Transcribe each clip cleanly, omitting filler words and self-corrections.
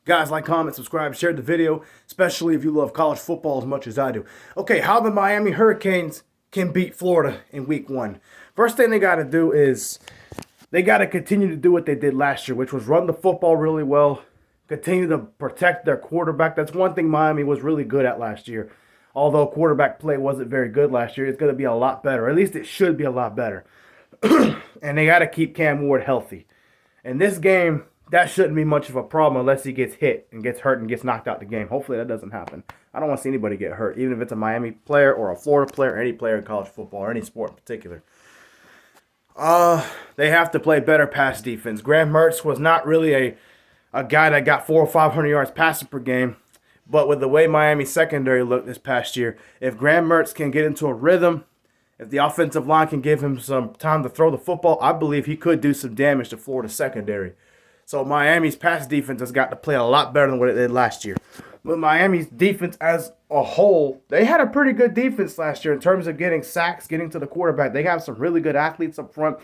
Guys, like, comment, subscribe, share the video, especially if you love college football as much as I do. Okay, how the Miami Hurricanes can beat Florida in week 1. First thing they got to do is they got to continue to do what they did last year, which was run the football really well, continue to protect their quarterback. That's one thing Miami was really good at last year. Although quarterback play wasn't very good last year, it's going to be a lot better. At least it should be a lot better. And they got to keep Cam Ward healthy. In this game, that shouldn't be much of a problem unless he gets hit and gets hurt and gets knocked out the game. Hopefully that doesn't happen. I don't want to see anybody get hurt, even if it's a Miami player or a Florida player or any player in college football or any sport in particular. They have to play better pass defense. Graham Mertz was not really a guy that got 400 or 500 yards passing per game. But with the way Miami's secondary looked this past year, if Graham Mertz can get into a rhythm, if the offensive line can give him some time to throw the football, I believe he could do some damage to Florida's secondary. So Miami's pass defense has got to play a lot better than what it did last year. But Miami's defense as a whole, they had a pretty good defense last year in terms of getting sacks, getting to the quarterback. They have some really good athletes up front.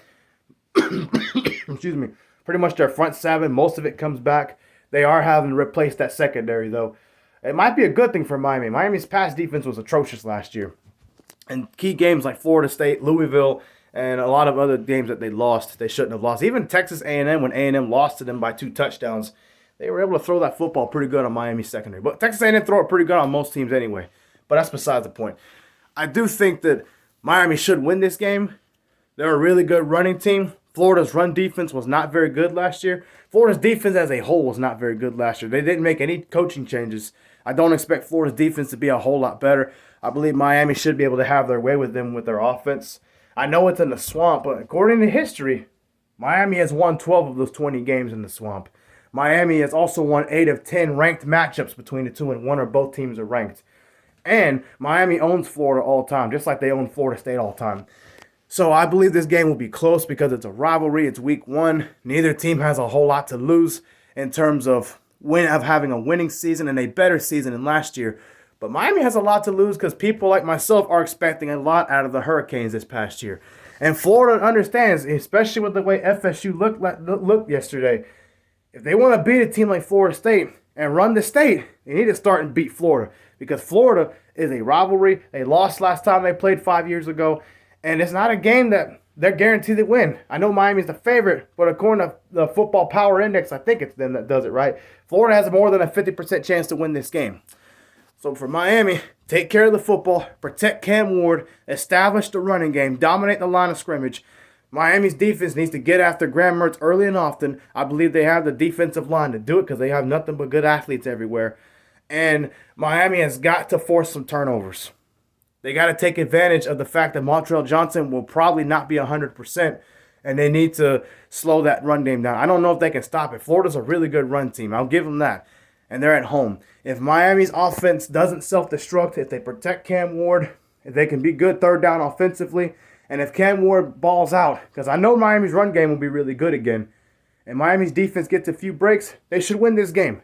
Excuse me. Pretty much their front seven, most of it comes back. They are having to replace that secondary, though. It might be a good thing for Miami. Miami's pass defense was atrocious last year. And key games like Florida State, Louisville, and a lot of other games that they lost, they shouldn't have lost. Even Texas A&M, when A&M lost to them by 2 touchdowns, they were able to throw that football pretty good on Miami's secondary. But Texas A&M throw it pretty good on most teams anyway. But that's besides the point. I do think that Miami should win this game. They're a really good running team. Florida's run defense was not very good last year. Florida's defense as a whole was not very good last year. They didn't make any coaching changes. I don't expect Florida's defense to be a whole lot better. I believe Miami should be able to have their way with them with their offense. I know it's in the swamp, but according to history, Miami has won 12 of those 20 games in the swamp. Miami has also won 8 of 10 ranked matchups between the two, and one or both teams are ranked. And Miami owns Florida all time, just like they own Florida State all time. So I believe this game will be close because it's a rivalry. It's week 1. Neither team has a whole lot to lose in terms of having a winning season and a better season than last year. But Miami has a lot to lose because people like myself are expecting a lot out of the Hurricanes this past year. And Florida understands, especially with the way FSU looked yesterday, if they want to beat a team like Florida State and run the state, they need to start and beat Florida. Because Florida is a rivalry. They lost last time they played 5 years ago. And it's not a game that they're guaranteed to win. I know Miami's the favorite, but according to the Football Power Index, I think it's them that does it, right? Florida has more than a 50% chance to win this game. So for Miami, take care of the football, protect Cam Ward, establish the running game, dominate the line of scrimmage. Miami's defense needs to get after Graham Mertz early and often. I believe they have the defensive line to do it because they have nothing but good athletes everywhere. And Miami has got to force some turnovers. They got to take advantage of the fact that Montrell Johnson will probably not be 100%, and they need to slow that run game down. I don't know if they can stop it. Florida's a really good run team. I'll give them that. And they're at home. If Miami's offense doesn't self-destruct, if they protect Cam Ward, if they can be good third down offensively, and if Cam Ward balls out, because I know Miami's run game will be really good again, and Miami's defense gets a few breaks, they should win this game.